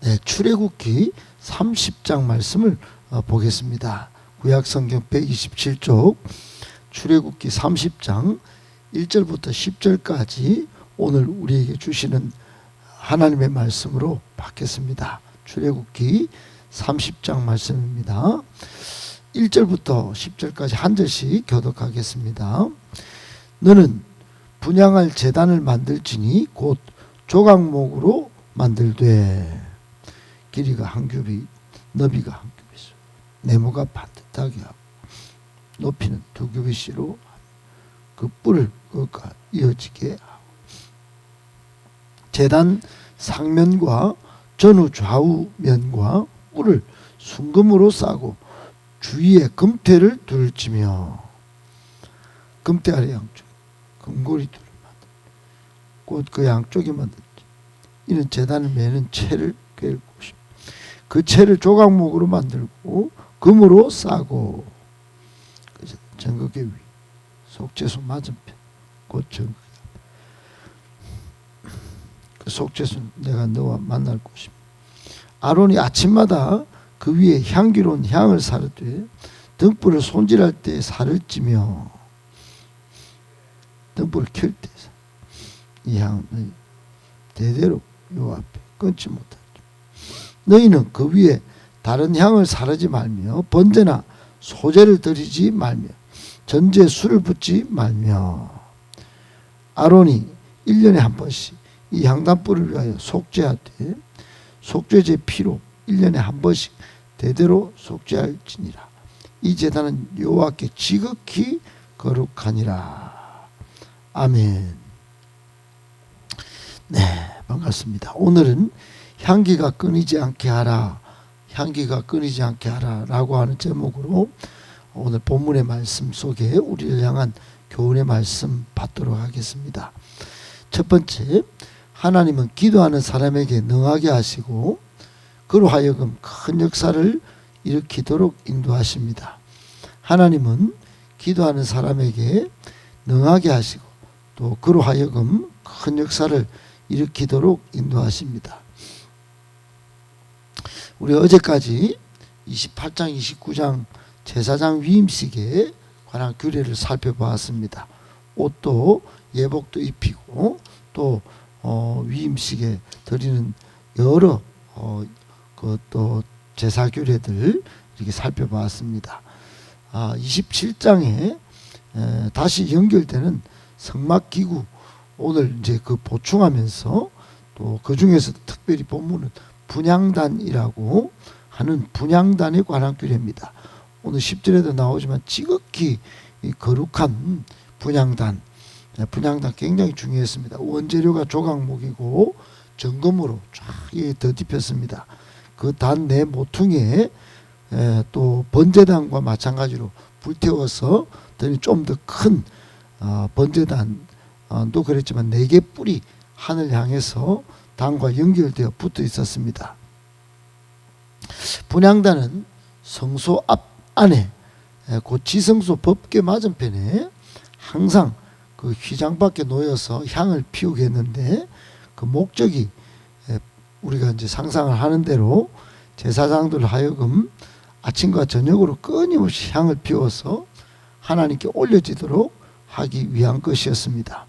네, 출애굽기 30장 말씀을 보겠습니다. 구약성경 127쪽 출애굽기 30장 1절부터 10절까지 오늘 우리에게 주시는 하나님의 말씀으로 받겠습니다. 출애굽기 30장 말씀입니다. 1절부터 10절까지 한 절씩 교독하겠습니다. 너는 분향할 제단을 만들지니 곧 조각목으로 만들되 길이가 한 규빗, 너비가 한 규빗, 네모가 반듯하게 하고 높이는 2규빗으로 그 뿔을 그것과 이어지게 하고 제단 상면과 전후 좌우 면과 뿔을 순금으로 싸고 주위에 금태를 둘지며 금태 아래 양쪽 금고리 둘을 만들 곧 그 양쪽에 만들지. 이는 제단을 매는 채를 꿰을 곳이며 그 채를 조각목으로 만들고 금으로 싸고 전극의 위 속죄소 맞은편 곧 전극 그 속죄소는 내가 너와 만날 곳이며 아론이 아침마다 그 위에 향기로운 향을 사르되 등불을 손질할 때 살을 찌며 등불을 켤 때 이 향은 대대로 요 앞에 끊지 못하죠. 너희는 그 위에 다른 향을 사르지 말며 번제나 소제를 드리지 말며 전제에 술을 붓지 말며 아론이 1년에 한 번씩 이 향단불을 위하여 속죄하되 속죄제 피로 1년에 한 번씩 대대로 속죄할지니라. 이 제단은 여호와께 지극히 거룩하니라. 아멘. 네, 반갑습니다. 오늘은 향기가 끊이지 않게 하라, 향기가 끊이지 않게 하라 라고 하는 제목으로 오늘 본문의 말씀 속에 우리를 향한 교훈의 말씀 받도록 하겠습니다. 첫 번째, 하나님은 기도하는 사람에게 능하게 하시고 그로 하여금 큰 역사를 일으키도록 인도하십니다. 하나님은 기도하는 사람에게 능하게 하시고 또 그로 하여금 큰 역사를 일으키도록 인도하십니다. 우리 어제까지 28장 29장 제사장 위임식에 관한 규례를 살펴보았습니다. 옷도 예복도 입히고 또 위임식에 드리는 여러 또 제사 규례들 이렇게 살펴보았습니다. 27장에 다시 연결되는 성막기구 오늘 이제 그 보충하면서 또 그 중에서 특별히 본문은 분향단이라고 하는 분향단에 관한 규례입니다. 오늘 10절에도 나오지만 지극히 거룩한 분향단, 분향단 굉장히 중요했습니다. 원재료가 조각목이고 정금으로 쫙 덧입혔습니다. 그 단 내 모퉁이에 또 번제단과 마찬가지로 불태워서 좀 더 큰 번제단도 그랬지만 4개 뿔이 하늘 향해서 단과 연결되어 붙어 있었습니다. 분향단은 성소 앞 안에 곧 지성소 법궤 맞은편에 항상 그 휘장 밖에 놓여서 향을 피우게 했는데 그 목적이 우리가 이제 상상을 하는 대로 제사장들 하여금 아침과 저녁으로 끊임없이 향을 피워서 하나님께 올려지도록 하기 위한 것이었습니다.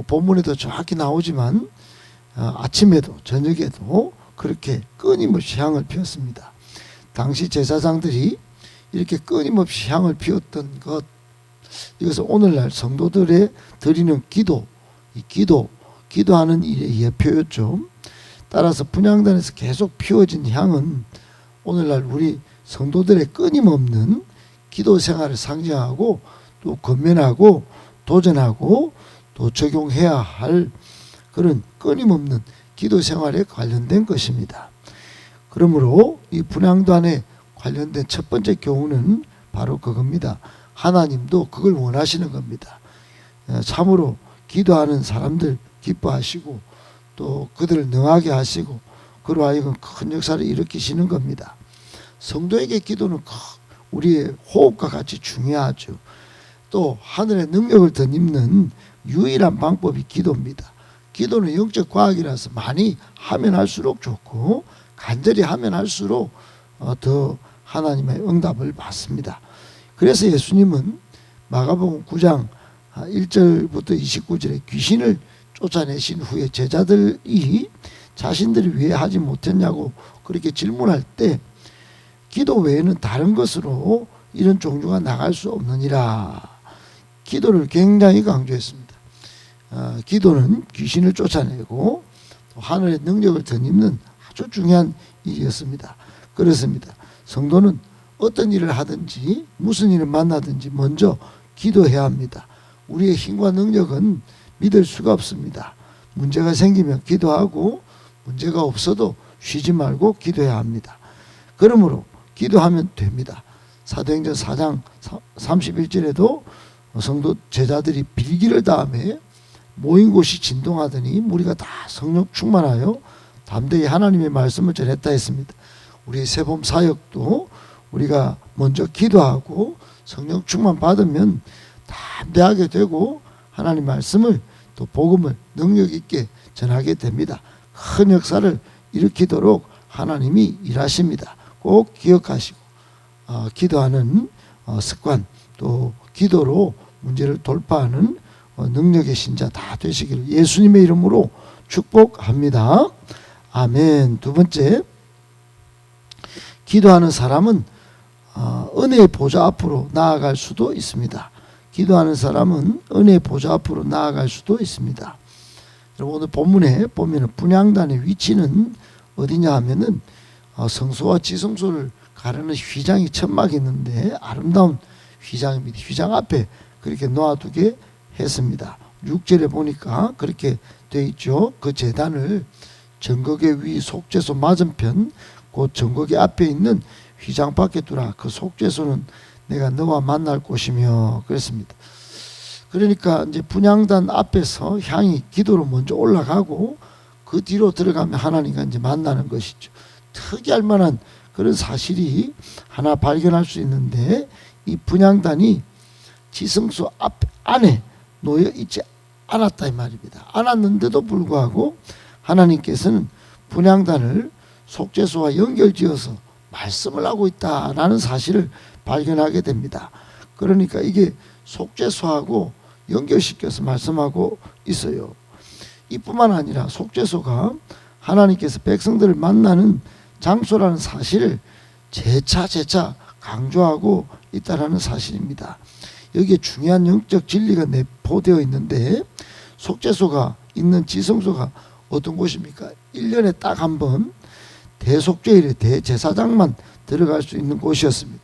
본문에도 정확히 나오지만 아침에도 저녁에도 그렇게 끊임없이 향을 피웠습니다. 당시 제사장들이 이렇게 끊임없이 향을 피웠던 것, 이것은 오늘날 성도들의 드리는 기도하는 일의 예표였죠. 따라서 분향단에서 계속 피워진 향은 오늘날 우리 성도들의 끊임없는 기도 생활을 상징하고 또 권면하고 도전하고 또 적용해야 할 그런 끊임없는 기도 생활에 관련된 것입니다. 그러므로 이 분향단에 관련된 첫 번째 교훈은 바로 그겁니다. 하나님도 그걸 원하시는 겁니다. 참으로 기도하는 사람들 기뻐하시고 또 그들을 능하게 하시고 그로 하여금 큰 역사를 일으키시는 겁니다. 성도에게 기도는 우리의 호흡과 같이 중요하죠. 또 하늘의 능력을 덧입는 유일한 방법이 기도입니다. 기도는 영적 과학이라서 많이 하면 할수록 좋고 간절히 하면 할수록 더 하나님의 응답을 받습니다. 그래서 예수님은 마가복음 9장 1절부터 29절에 귀신을 쫓아내신 후에 제자들이 자신들이 왜 하지 못했냐고 그렇게 질문할 때 기도 외에는 다른 것으로 이런 종류가 나갈 수 없느니라. 기도를 굉장히 강조했습니다. 기도는 귀신을 쫓아내고 또 하늘의 능력을 덧입는 아주 중요한 일이었습니다. 그렇습니다. 성도는 어떤 일을 하든지 무슨 일을 만나든지 먼저 기도해야 합니다. 우리의 힘과 능력은 믿을 수가 없습니다. 문제가 생기면 기도하고 문제가 없어도 쉬지 말고 기도해야 합니다. 그러므로 기도하면 됩니다. 사도행전 4장 31절에도 성도 제자들이 빌기를 다음에 모인 곳이 진동하더니 무리가 다 성령 충만하여 담대히 하나님의 말씀을 전했다 했습니다. 우리의 세범 사역도 우리가 먼저 기도하고 성령 충만 받으면 담대하게 되고 하나님 말씀을 또 복음을 능력 있게 전하게 됩니다. 큰 역사를 일으키도록 하나님이 일하십니다. 꼭 기억하시고 기도하는 습관 또 기도로 문제를 돌파하는 능력의 신자 다 되시기를 예수님의 이름으로 축복합니다. 아멘. 두 번째, 기도하는 사람은 은혜의 보좌 앞으로 나아갈 수도 있습니다. 기도하는 사람은 은혜의 보좌 앞으로 나아갈 수도 있습니다. 여러분 오늘 본문에 보면 분향단의 위치는 어디냐 하면은 성소와 지성소를 가르는 휘장이 천막이 있는데 아름다운 휘장입니다. 휘장 앞에 그렇게 놓아두게 했습니다. 6절에 보니까 그렇게 되어 있죠. 그 제단을 정거계 위 속죄소 맞은편 곧 정거계 앞에 있는 휘장 밖에 두라. 그 속죄소는 내가 너와 만날 곳이며 그랬습니다. 그러니까 이제 분향단 앞에서 향이 기도로 먼저 올라가고 그 뒤로 들어가면 하나님과 이제 만나는 것이죠. 특이할 만한 그런 사실이 하나 발견할 수 있는데 이 분향단이 지성소 안에 놓여 있지 않았다 이 말입니다. 않았는데도 불구하고 하나님께서는 분향단을 속죄소와 연결지어서 말씀을 하고 있다라는 사실을 발견하게 됩니다. 그러니까 이게 속죄소하고 연결시켜서 말씀하고 있어요. 이뿐만 아니라 속죄소가 하나님께서 백성들을 만나는 장소라는 사실을 재차 강조하고 있다는 사실입니다. 여기에 중요한 영적 진리가 내포되어 있는데 속죄소가 있는 지성소가 어떤 곳입니까? 1년에 딱 한 번 대속죄일에 대제사장만 들어갈 수 있는 곳이었습니다.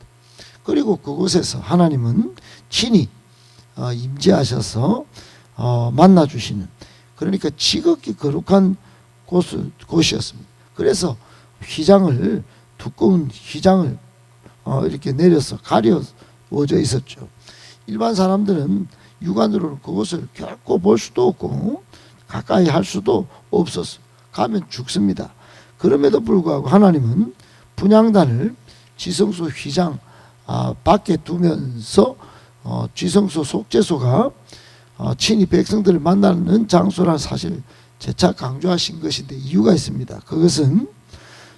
그리고 그곳에서 하나님은 친히 임재하셔서 만나주시는 그러니까 지극히 거룩한 곳이었습니다. 그래서 휘장을 두꺼운 휘장을 이렇게 내려서 가려워져 있었죠. 일반 사람들은 육안으로는 그것을 결코 볼 수도 없고 가까이 할 수도 없었어요. 가면 죽습니다. 그럼에도 불구하고 하나님은 분향단을 지성소 휘장 밖에 두면서 지성소 속죄소가 친히 백성들을 만나는 장소라는 사실을 재차 강조하신 것인데 이유가 있습니다. 그것은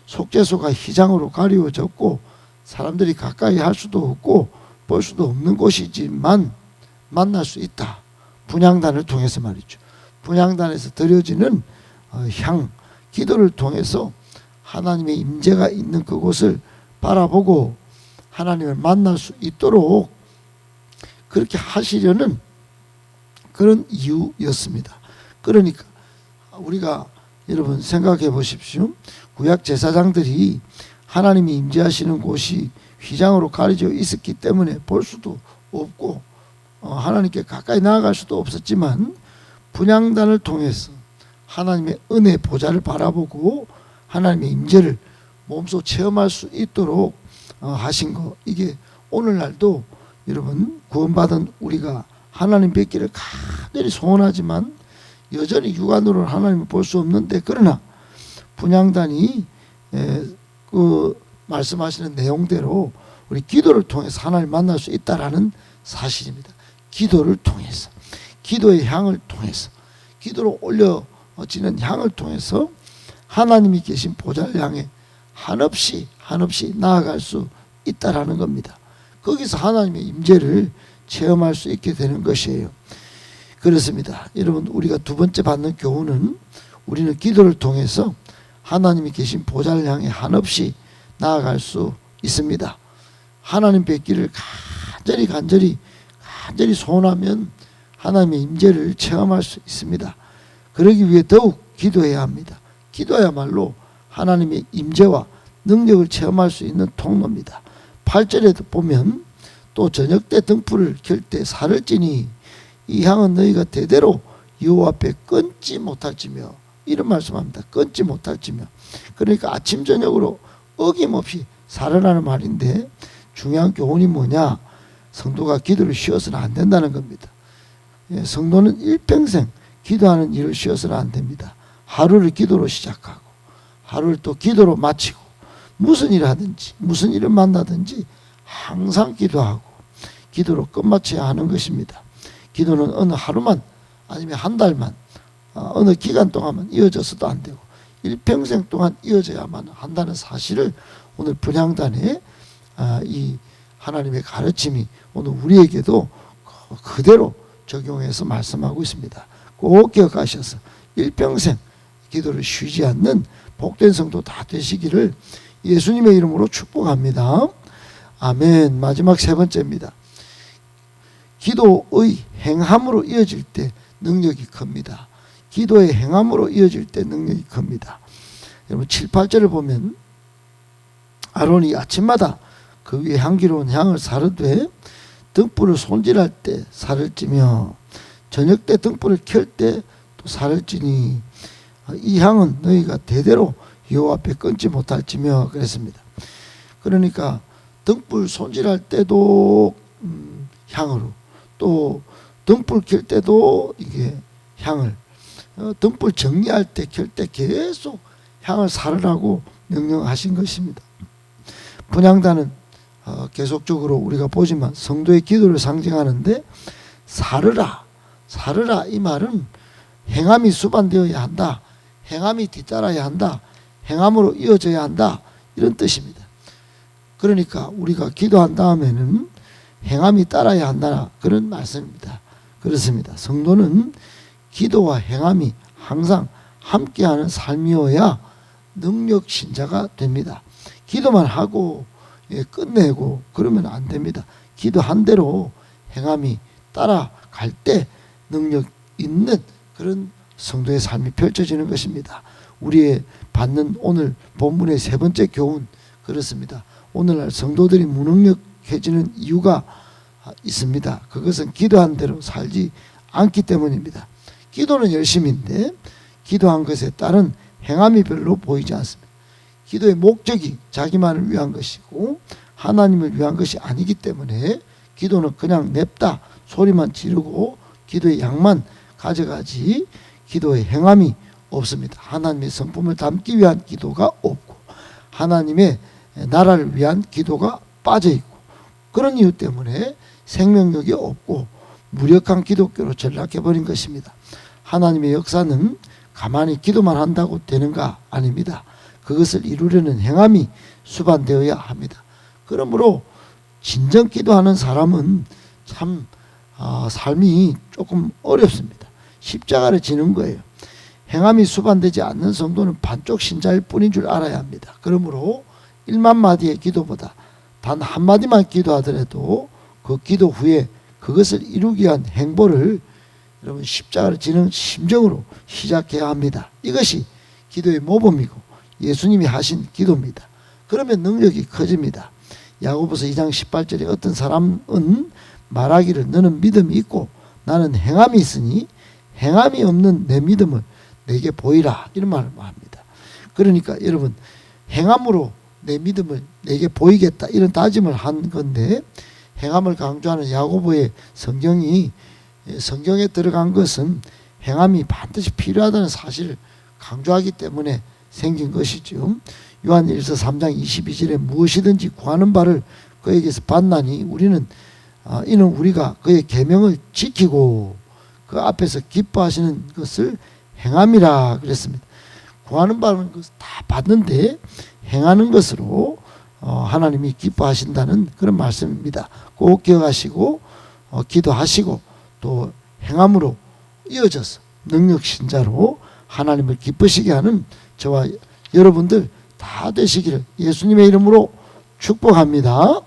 속죄소가 휘장으로 가리워졌고 사람들이 가까이 할 수도 없고 볼 수도 없는 곳이지만 만날 수 있다. 분향단을 통해서 말이죠. 분향단에서 드려지는 향, 기도를 통해서 하나님의 임재가 있는 그곳을 바라보고 하나님을 만날 수 있도록 그렇게 하시려는 그런 이유였습니다. 그러니까 우리가 여러분 생각해 보십시오. 구약 제사장들이 하나님이 임재하시는 곳이 휘장으로 가려져 있었기 때문에 볼 수도 없고 하나님께 가까이 나아갈 수도 없었지만 분향단을 통해서 하나님의 은혜 보좌를 바라보고 하나님의 임재를 몸소 체험할 수 있도록 하신 거. 이게 오늘날도 여러분 구원받은 우리가 하나님 뵙기를 간절히 소원하지만 여전히 육안으로는 하나님을 볼 수 없는데 그러나 분향단이 그 말씀하시는 내용대로 우리 기도를 통해서 하나님을 만날 수 있다라는 사실입니다. 기도를 통해서 기도의 향을 통해서 기도로 올려지는 향을 통해서 하나님이 계신 보좌를 향해 한없이 나아갈 수 있다라는 겁니다. 거기서 하나님의 임재를 체험할 수 있게 되는 것이에요. 그렇습니다. 여러분, 우리가 두 번째 받는 교훈은 우리는 기도를 통해서 하나님이 계신 보좌를 향해 한없이 나아갈 수 있습니다. 하나님 뵙기를 간절히 소원하면 하나님의 임재를 체험할 수 있습니다. 그러기 위해 더욱 기도해야 합니다. 기도야말로 하나님의 임재와 능력을 체험할 수 있는 통로입니다. 8절에도 보면 또 저녁 때 등불을 켤 때 살을 찌니 이 향은 너희가 대대로 여호와 앞에 끊지 못할지며, 이런 말씀합니다. 끊지 못할지며. 그러니까 아침 저녁으로 어김없이 살으라는 말인데, 중요한 교훈이 뭐냐? 성도가 기도를 쉬어서는 안 된다는 겁니다. 성도는 일평생 기도하는 일을 쉬어서는 안 됩니다. 하루를 기도로 시작하고 하루를 또 기도로 마치고, 무슨 일을 하든지 무슨 일을 만나든지 항상 기도하고 기도로 끝마쳐야 하는 것입니다. 기도는 어느 하루만 아니면 한 달만, 어느 기간 동안만 이어져서도 안 되고 일평생 동안 이어져야만 한다는 사실을 오늘 분향단의 이 하나님의 가르침이 오늘 우리에게도 그대로 적용해서 말씀하고 있습니다. 꼭 기억하셔서 일평생 기도를 쉬지 않는 복된 성도 다 되시기를 예수님의 이름으로 축복합니다. 아멘. 마지막 세 번째입니다. 기도의 행함으로 이어질 때 능력이 큽니다. 기도의 행함으로 이어질 때 능력이 큽니다. 여러분 7, 8절을 보면 아론이 아침마다 그 위에 향기로운 향을 사르되 등불을 손질할 때 살을 찌며 저녁 때 등불을 켤 때 또 살을 찌니 이 향은 너희가 대대로 여호와 앞에 끊지 못할지며 그랬습니다. 그러니까 등불 손질할 때도 향으로, 또 등불 켤 때도 이게 향을, 등불 정리할 때 켤 때 계속 향을 사르라고 명령하신 것입니다. 분향단은 계속적으로 우리가 보지만 성도의 기도를 상징하는데 사르라 이 말은 행함이 수반되어야 한다, 행함이 뒤따라야 한다, 행함으로 이어져야 한다, 이런 뜻입니다. 그러니까 우리가 기도한 다음에는 행함이 따라야 한다, 그런 말씀입니다. 그렇습니다. 성도는 기도와 행함이 항상 함께하는 삶이어야 능력 신자가 됩니다. 기도만 하고 끝내고 그러면 안 됩니다. 기도한 대로 행함이 따라갈 때 능력 있는 그런 성도의 삶이 펼쳐지는 것입니다. 우리의 받는 오늘 본문의 세 번째 교훈, 그렇습니다. 오늘날 성도들이 무능력해지는 이유가 있습니다. 그것은 기도한 대로 살지 않기 때문입니다. 기도는 열심인데 기도한 것에 따른 행함이 별로 보이지 않습니다. 기도의 목적이 자기만을 위한 것이고 하나님을 위한 것이 아니기 때문에 기도는 그냥 냅다 소리만 지르고 기도의 양만 가져가지 기도의 행함이 없습니다. 하나님의 성품을 담기 위한 기도가 없고 하나님의 나라를 위한 기도가 빠져있고, 그런 이유 때문에 생명력이 없고 무력한 기독교로 전락해버린 것입니다. 하나님의 역사는 가만히 기도만 한다고 되는가? 아닙니다. 그것을 이루려는 행함이 수반되어야 합니다. 그러므로 진정 기도하는 사람은 참 삶이 조금 어렵습니다. 십자가를 지는 거예요. 행함이 수반되지 않는 성도는 반쪽 신자일 뿐인 줄 알아야 합니다. 그러므로 1만 마디의 기도보다 단 한마디만 기도하더라도 그 기도 후에 그것을 이루기 위한 행보를 여러분 십자가를 지는 심정으로 시작해야 합니다. 이것이 기도의 모범이고 예수님이 하신 기도입니다. 그러면 능력이 커집니다. 야고보서 2장 18절에 어떤 사람은 말하기를 너는 믿음이 있고 나는 행함이 있으니 행함이 없는 내 믿음을 내게 보이라, 이런 말을 합니다. 그러니까 여러분 행함으로 내 믿음을 내게 보이겠다, 이런 다짐을 한 건데, 행함을 강조하는 야고보의 성경에 들어간 것은 행함이 반드시 필요하다는 사실을 강조하기 때문에 생긴 것이죠. 요한일서 3장 22절에 무엇이든지 구하는 바를 그에게서 받나니 이는 우리가 그의 계명을 지키고 그 앞에서 기뻐하시는 것을 행함이라 그랬습니다. 구하는 바는 것 다 받는데 행하는 것으로 하나님이 기뻐하신다는 그런 말씀입니다. 꼭 기억하시고 기도하시고 또 행함으로 이어져서 능력 신자로 하나님을 기쁘시게 하는 저와 여러분들 다 되시기를 예수님의 이름으로 축복합니다.